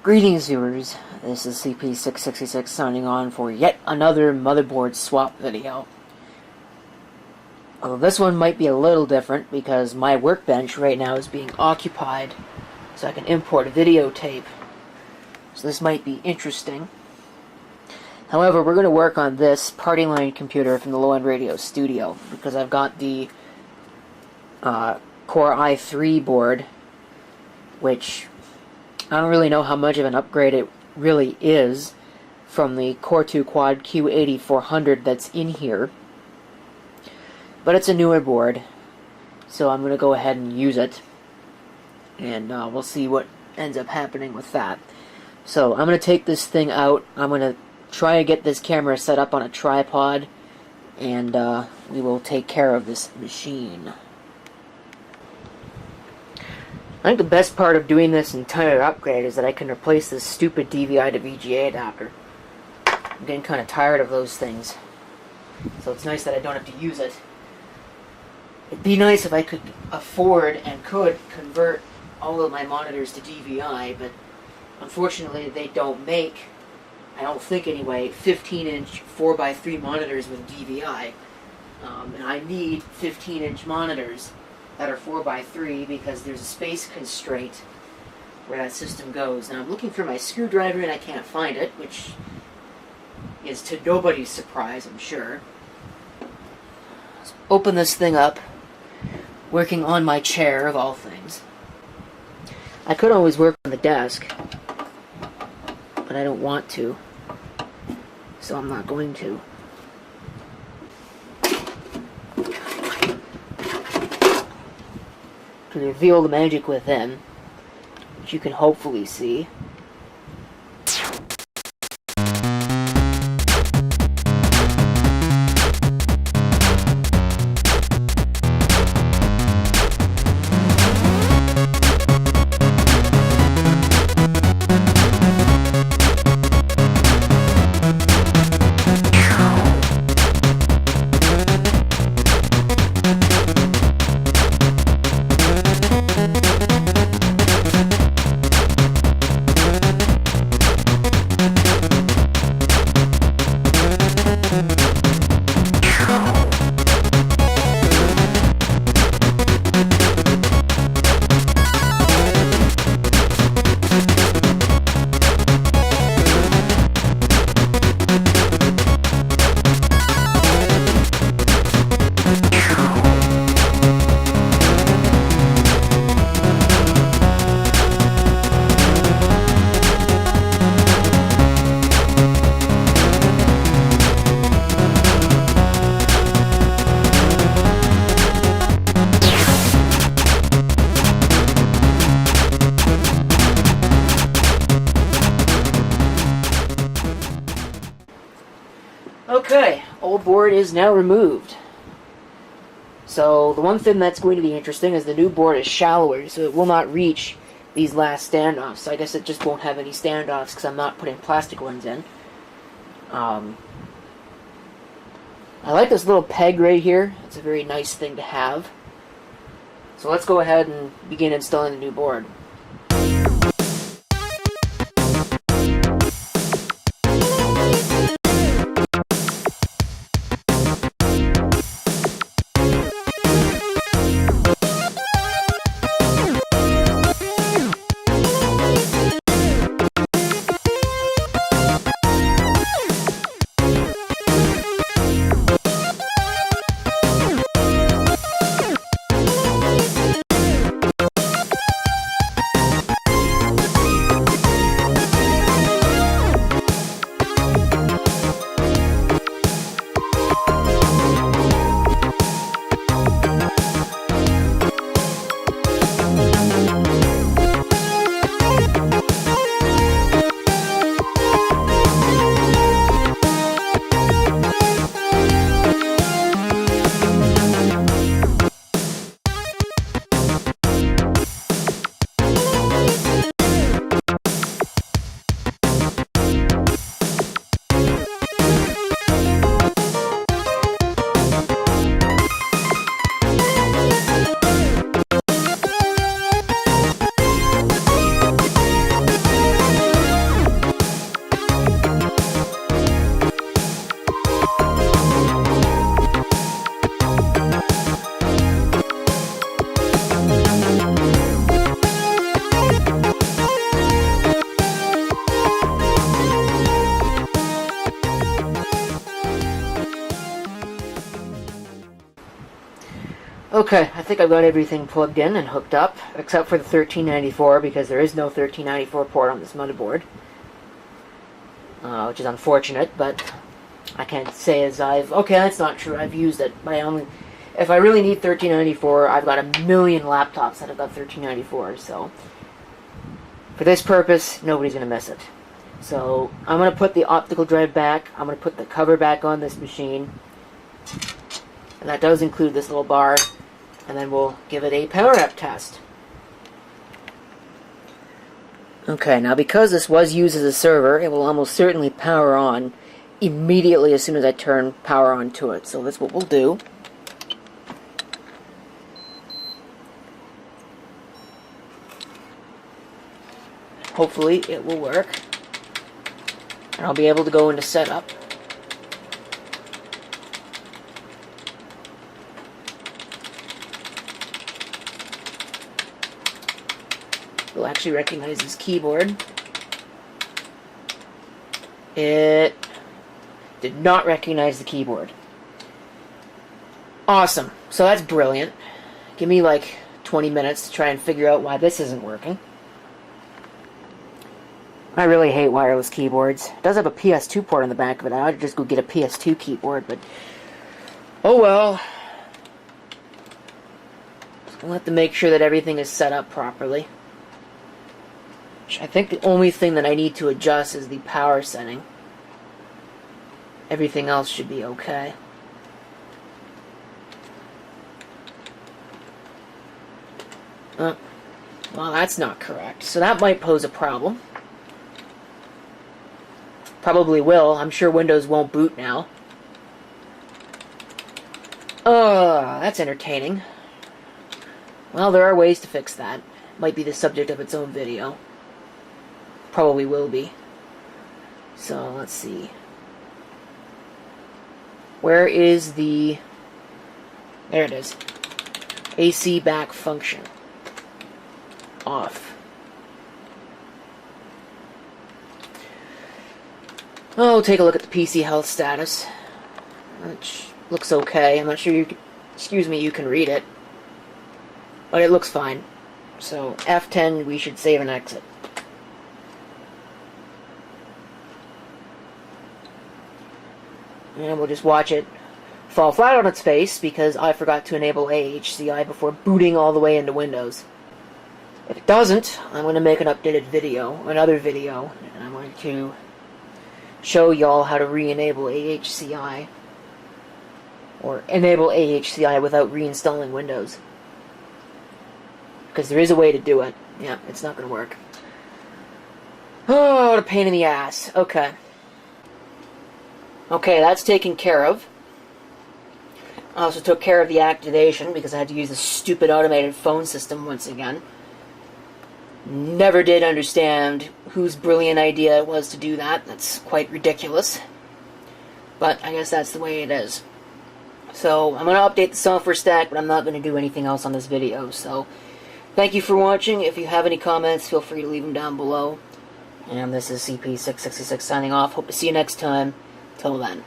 Greetings, viewers. This is CP666 signing on for yet another motherboard swap video. Although this one might be a little different because my workbench right now is being occupied so I can import a videotape. So this might be interesting. However, we're going to work on this party line computer from the Low End Radio Studio because I've got the Core i3 board, which I don't really know how much of an upgrade it really is from the Core 2 Quad Q8400 that's in here. But it's a newer board, so I'm going to go ahead and use it. And we'll see what ends up happening with that. So I'm going to take this thing out. I'm going to try to get this camera set up on a tripod. And we will take care of this machine. I think the best part of doing this entire upgrade is that I can replace this stupid DVI to VGA adapter. I'm getting kind of tired of those things. So it's nice that I don't have to use it. It'd be nice if I could afford and could convert all of my monitors to DVI, but unfortunately they don't make, I don't think anyway, 15-inch 4x3 monitors with DVI. And I need 15-inch monitors that are 4x3 because there's a space constraint where that system goes. Now I'm looking for my screwdriver and I can't find it, which is to nobody's surprise, I'm sure. Let's open this thing up, working on my chair of all things. I could always work on the desk, but I don't want to, so I'm not going to. To reveal the magic within, which you can hopefully see. Okay, old board is now removed. So the one thing that's going to be interesting is the new board is shallower, so it will not reach these last standoffs. So I guess it just won't have any standoffs because I'm not putting plastic ones in. I like this little peg right here. It's a very nice thing to have. So let's go ahead and begin installing the new board. Okay, I think I've got everything plugged in and hooked up, except for the 1394, because there is no 1394 port on this motherboard. Which is unfortunate, but I can't say as I've... Okay, that's not true. I've used it. If I really need 1394, I've got a million laptops that have got 1394, so... For this purpose, nobody's going to miss it. So, I'm going to put the optical drive back. I'm going to put the cover back on this machine. And that does include this little bar. And then we'll give it a power up test. Okay, now because this was used as a server, it will almost certainly power on immediately as soon as I turn power on to it. So that's what we'll do. Hopefully it will work. And I'll be able to go into setup. We'll actually recognize this keyboard. It did not recognize the keyboard. Awesome. So that's brilliant. Give me like 20 minutes to try and figure out why this isn't working. I really hate wireless keyboards. It does have a PS2 port on the back of it. I'd just go get a PS2 keyboard, but oh well. I'll have to make sure that everything is set up properly. I think the only thing that I need to adjust is the power setting. Everything else should be okay. Well, that's not correct. So that might pose a problem. Probably will. I'm sure Windows won't boot now. That's entertaining. Well, there are ways to fix that. Might be the subject of its own video. Probably will be. So, let's see. Where is the... There it is. AC back function. Off. Oh, take a look at the PC health status. Which looks okay. I'm not sure you can... Excuse me, you can read it. But it looks fine. So, F10, we should save and exit. And we'll just watch it fall flat on its face because I forgot to enable AHCI before booting all the way into Windows. If it doesn't, I'm going to make an updated video, another video, and I'm going to show y'all how to re-enable AHCI. Or enable AHCI without reinstalling Windows. Because there is a way to do it. Yeah, it's not going to work. Oh, what a pain in the ass. Okay. Okay, that's taken care of. I also took care of the activation because I had to use the stupid automated phone system once again. Never did understand whose brilliant idea it was to do that. That's quite ridiculous. But I guess that's the way it is. So, I'm going to update the software stack, but I'm not going to do anything else on this video. So, thank you for watching. If you have any comments, feel free to leave them down below. And this is CP666 signing off. Hope to see you next time. Till then.